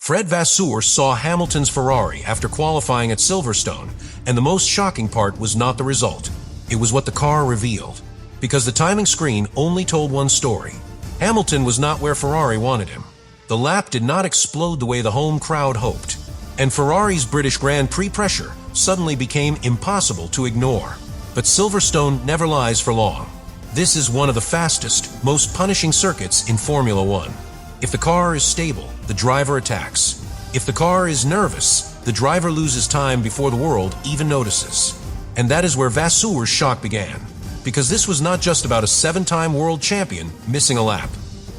Fred Vasseur saw Hamilton's Ferrari after qualifying at Silverstone, and the most shocking part was not the result. It was what the car revealed. Because the timing screen only told one story. Hamilton was not where Ferrari wanted him. The lap did not explode the way the home crowd hoped. And Ferrari's British Grand Prix pressure suddenly became impossible to ignore. But Silverstone never lies for long. This is one of the fastest, most punishing circuits in Formula One. If the car is stable, the driver attacks. If the car is nervous, the driver loses time before the world even notices. And that is where Vasseur's shock began. Because this was not just about a 7-time world champion missing a lap.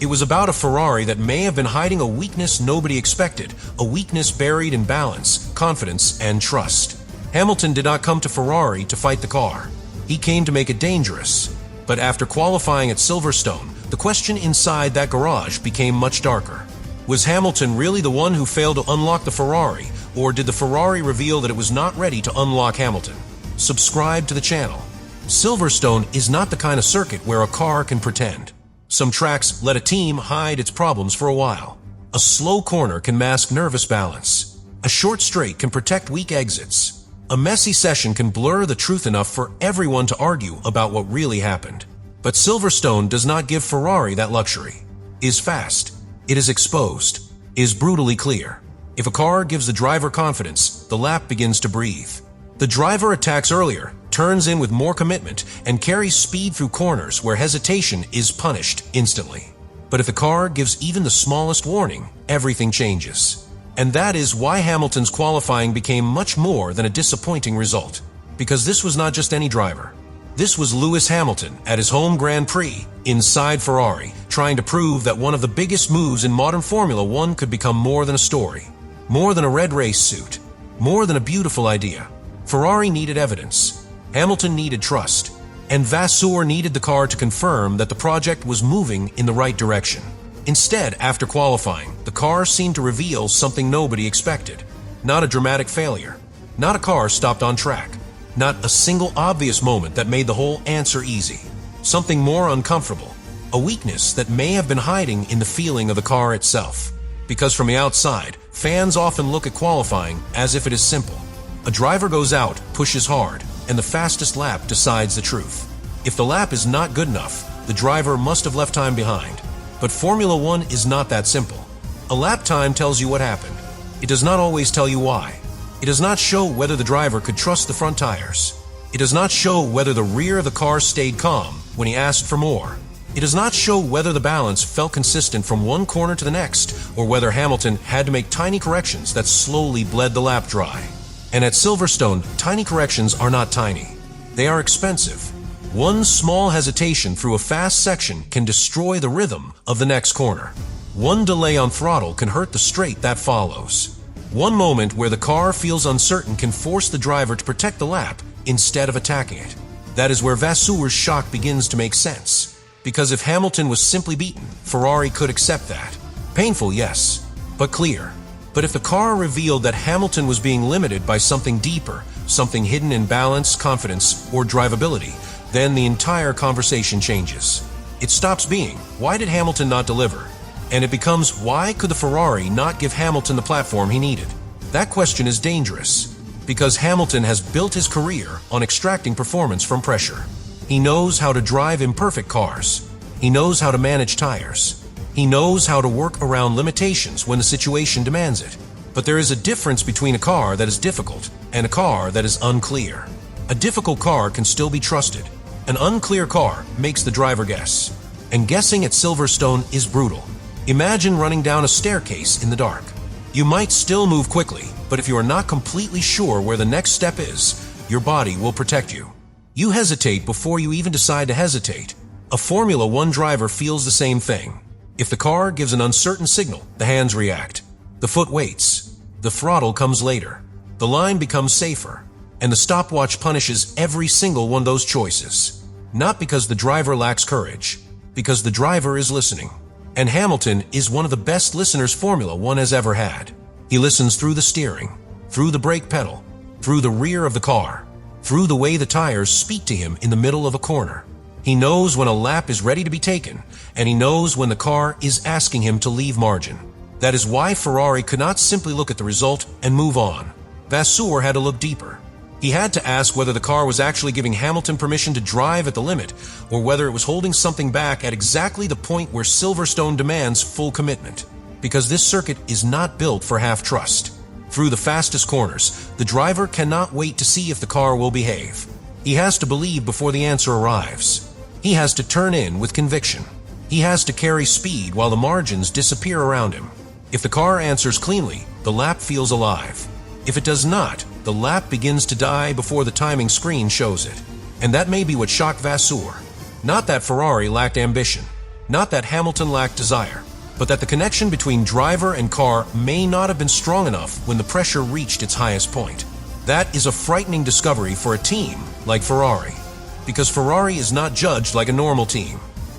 It was about a Ferrari that may have been hiding a weakness nobody expected, a weakness buried in balance, confidence, and trust. Hamilton did not come to Ferrari to fight the car. He came to make it dangerous. But after qualifying at Silverstone, the question inside that garage became much darker. Was Hamilton really the one who failed to unlock the Ferrari, or did the Ferrari reveal that it was not ready to unlock Hamilton? Subscribe to the channel. Silverstone is not the kind of circuit where a car can pretend. Some tracks let a team hide its problems for a while. A slow corner can mask nervous balance. A short straight can protect weak exits. A messy session can blur the truth enough for everyone to argue about what really happened. But Silverstone does not give Ferrari that luxury. Is fast. It is exposed. Is brutally clear. If a car gives the driver confidence, the lap begins to breathe. The driver attacks earlier, turns in with more commitment, and carries speed through corners where hesitation is punished instantly. But if the car gives even the smallest warning, everything changes. And that is why Hamilton's qualifying became much more than a disappointing result. Because this was not just any driver. This was Lewis Hamilton at his home Grand Prix, inside Ferrari, trying to prove that one of the biggest moves in modern Formula One could become more than a story. More than a red race suit. More than a beautiful idea. Ferrari needed evidence. Hamilton needed trust. And Vasseur needed the car to confirm that the project was moving in the right direction. Instead, after qualifying, the car seemed to reveal something nobody expected. Not a dramatic failure. Not a car stopped on track. Not a single obvious moment that made the whole answer easy. Something more uncomfortable. A weakness that may have been hiding in the feeling of the car itself. Because from the outside, fans often look at qualifying as if it is simple. A driver goes out, pushes hard, and the fastest lap decides the truth. If the lap is not good enough, the driver must have left time behind. But Formula One is not that simple. A lap time tells you what happened. It does not always tell you why. It does not show whether the driver could trust the front tires. It does not show whether the rear of the car stayed calm when he asked for more. It does not show whether the balance felt consistent from one corner to the next, or whether Hamilton had to make tiny corrections that slowly bled the lap dry. And at Silverstone, tiny corrections are not tiny. They are expensive. One small hesitation through a fast section can destroy the rhythm of the next corner. One delay on throttle can hurt the straight that follows. One moment where the car feels uncertain can force the driver to protect the lap instead of attacking it. That is where Vasseur's shock begins to make sense. Because if Hamilton was simply beaten, Ferrari could accept that. Painful, yes, but clear. But if the car revealed that Hamilton was being limited by something deeper, something hidden in balance, confidence, or drivability, then the entire conversation changes. It stops being, why did Hamilton not deliver? And it becomes, why could the Ferrari not give Hamilton the platform he needed? That question is dangerous, because Hamilton has built his career on extracting performance from pressure. He knows how to drive imperfect cars. He knows how to manage tires. He knows how to work around limitations when the situation demands it. But there is a difference between a car that is difficult and a car that is unclear. A difficult car can still be trusted. An unclear car makes the driver guess. And guessing at Silverstone is brutal. Imagine running down a staircase in the dark. You might still move quickly, but if you are not completely sure where the next step is, your body will protect you. You hesitate before you even decide to hesitate. A Formula One driver feels the same thing. If the car gives an uncertain signal, the hands react. The foot waits. The throttle comes later. The line becomes safer. And the stopwatch punishes every single one of those choices. Not because the driver lacks courage, because the driver is listening. And Hamilton is one of the best listeners Formula One has ever had. He listens through the steering, through the brake pedal, through the rear of the car, through the way the tires speak to him in the middle of a corner. He knows when a lap is ready to be taken, and he knows when the car is asking him to leave margin. That is why Ferrari could not simply look at the result and move on. Vasseur had to look deeper. He had to ask whether the car was actually giving Hamilton permission to drive at the limit, or whether it was holding something back at exactly the point where Silverstone demands full commitment. Because this circuit is not built for half-trust. Through the fastest corners, the driver cannot wait to see if the car will behave. He has to believe before the answer arrives. He has to turn in with conviction. He has to carry speed while the margins disappear around him. If the car answers cleanly, the lap feels alive. If it does not, the lap begins to die before the timing screen shows it. And that may be what shocked Vasseur. Not that Ferrari lacked ambition, not that Hamilton lacked desire, but that the connection between driver and car may not have been strong enough when the pressure reached its highest point. That is a frightening discovery for a team like Ferrari, because Ferrari is not judged like a normal team.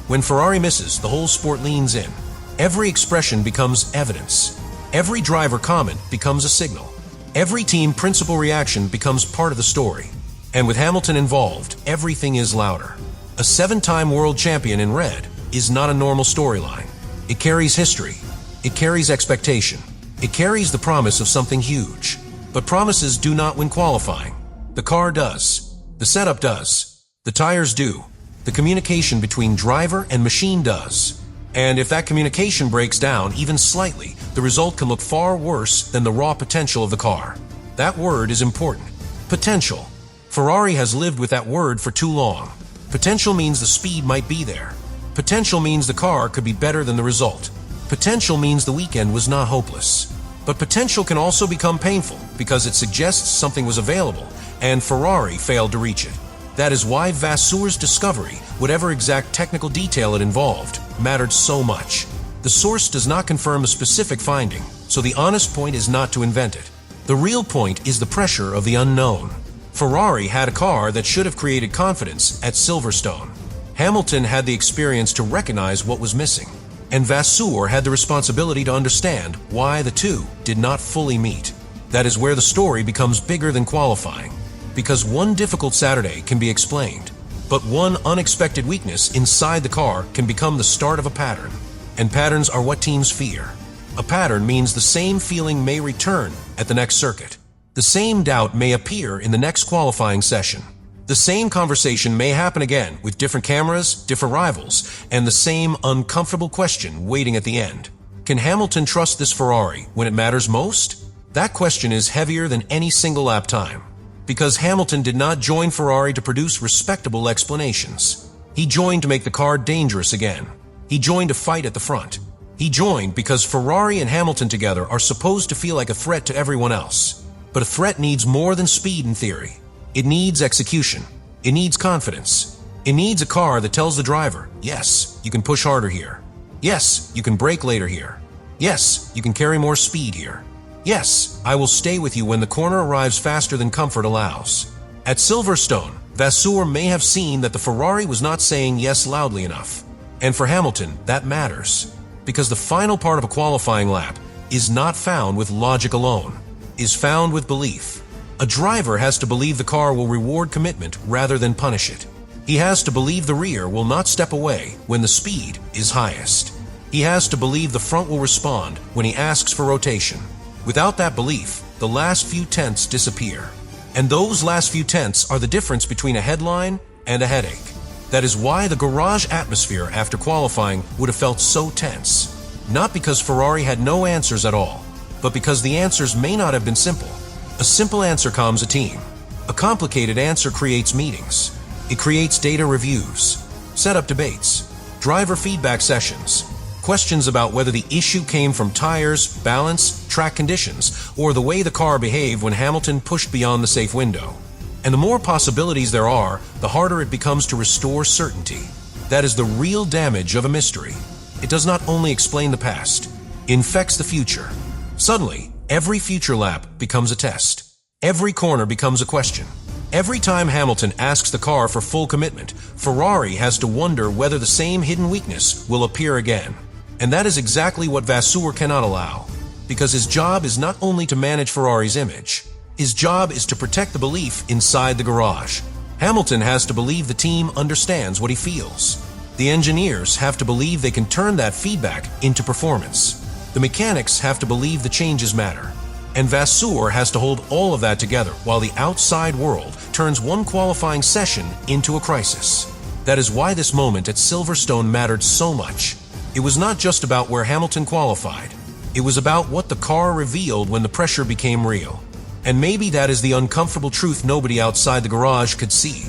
When Ferrari misses, the whole sport leans in. Every expression becomes evidence. Every driver comment becomes a signal. Every team principal reaction becomes part of the story. And with Hamilton involved, everything is louder. A 7-time world champion in red is not a normal storyline. It carries history. It carries expectation. It carries the promise of something huge. But promises do not win qualifying. The car does. The setup does. The tires do. The communication between driver and machine does. And if that communication breaks down even slightly, the result can look far worse than the raw potential of the car. That word is important. Potential. Ferrari has lived with that word for too long. Potential means the speed might be there. Potential means the car could be better than the result. Potential means the weekend was not hopeless. But potential can also become painful because it suggests something was available, and Ferrari failed to reach it. That is why Vasseur's discovery, whatever exact technical detail it involved, mattered so much. The source does not confirm a specific finding, so the honest point is not to invent it. The real point is the pressure of the unknown. Ferrari had a car that should have created confidence at Silverstone. Hamilton had the experience to recognize what was missing, and Vasseur had the responsibility to understand why the two did not fully meet. That is where the story becomes bigger than qualifying, because one difficult Saturday can be explained, but one unexpected weakness inside the car can become the start of a pattern. And patterns are what teams fear. A pattern means the same feeling may return at the next circuit. The same doubt may appear in the next qualifying session. The same conversation may happen again with different cameras, different rivals, and the same uncomfortable question waiting at the end. Can Hamilton trust this Ferrari when it matters most? That question is heavier than any single lap time. Because Hamilton did not join Ferrari to produce respectable explanations. He joined to make the car dangerous again. He joined to fight at the front. He joined because Ferrari and Hamilton together are supposed to feel like a threat to everyone else. But a threat needs more than speed in theory. It needs execution. It needs confidence. It needs a car that tells the driver, yes, you can push harder here. Yes, you can brake later here. Yes, you can carry more speed here. Yes, I will stay with you when the corner arrives faster than comfort allows. At Silverstone, Vasseur may have seen that the Ferrari was not saying yes loudly enough. And for Hamilton, that matters. Because the final part of a qualifying lap is not found with logic alone, is found with belief. A driver has to believe the car will reward commitment rather than punish it. He has to believe the rear will not step away when the speed is highest. He has to believe the front will respond when he asks for rotation. Without that belief, the last few tenths disappear. And those last few tenths are the difference between a headline and a headache. That is why the garage atmosphere after qualifying would have felt so tense. Not because Ferrari had no answers at all, but because the answers may not have been simple. A simple answer calms a team. A complicated answer creates meetings. It creates data reviews, setup debates, driver feedback sessions, questions about whether the issue came from tires, balance, track conditions, or the way the car behaved when Hamilton pushed beyond the safe window. And the more possibilities there are, the harder it becomes to restore certainty. That is the real damage of a mystery. It does not only explain the past, it infects the future. Suddenly, every future lap becomes a test. Every corner becomes a question. Every time Hamilton asks the car for full commitment, Ferrari has to wonder whether the same hidden weakness will appear again. And that is exactly what Vasseur cannot allow, because his job is not only to manage Ferrari's image, his job is to protect the belief inside the garage. Hamilton has to believe the team understands what he feels. The engineers have to believe they can turn that feedback into performance. The mechanics have to believe the changes matter. And Vasseur has to hold all of that together while the outside world turns one qualifying session into a crisis. That is why this moment at Silverstone mattered so much. It was not just about where Hamilton qualified. It was about what the car revealed when the pressure became real. And maybe that is the uncomfortable truth nobody outside the garage could see.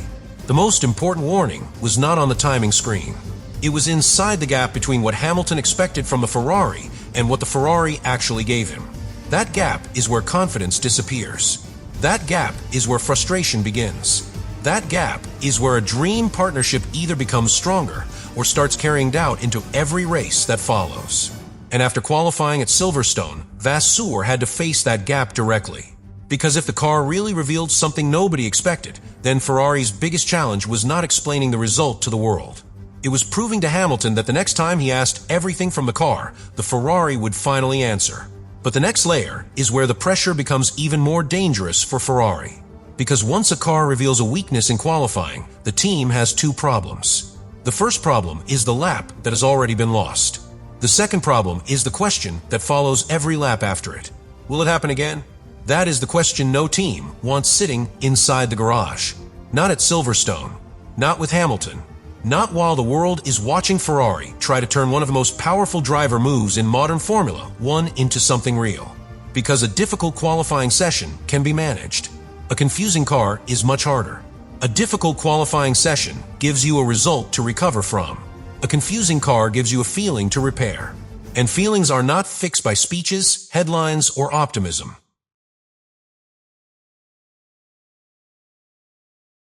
The most important warning was not on the timing screen. It was inside the gap between what Hamilton expected from the Ferrari and what the Ferrari actually gave him. That gap is where confidence disappears. That gap is where frustration begins. That gap is where a dream partnership either becomes stronger or starts carrying doubt into every race that follows. And after qualifying at Silverstone, Vasseur had to face that gap directly. Because if the car really revealed something nobody expected, then Ferrari's biggest challenge was not explaining the result to the world. It was proving to Hamilton that the next time he asked everything from the car, the Ferrari would finally answer. But the next layer is where the pressure becomes even more dangerous for Ferrari. Because once a car reveals a weakness in qualifying, the team has two problems. The first problem is the lap that has already been lost. The second problem is the question that follows every lap after it. Will it happen again? That is the question no team wants sitting inside the garage. Not at Silverstone. Not with Hamilton. Not while the world is watching Ferrari try to turn one of the most powerful driver moves in modern Formula 1 into something real. Because a difficult qualifying session can be managed. A confusing car is much harder. A difficult qualifying session gives you a result to recover from. A confusing car gives you a feeling to repair. And feelings are not fixed by speeches, headlines, or optimism.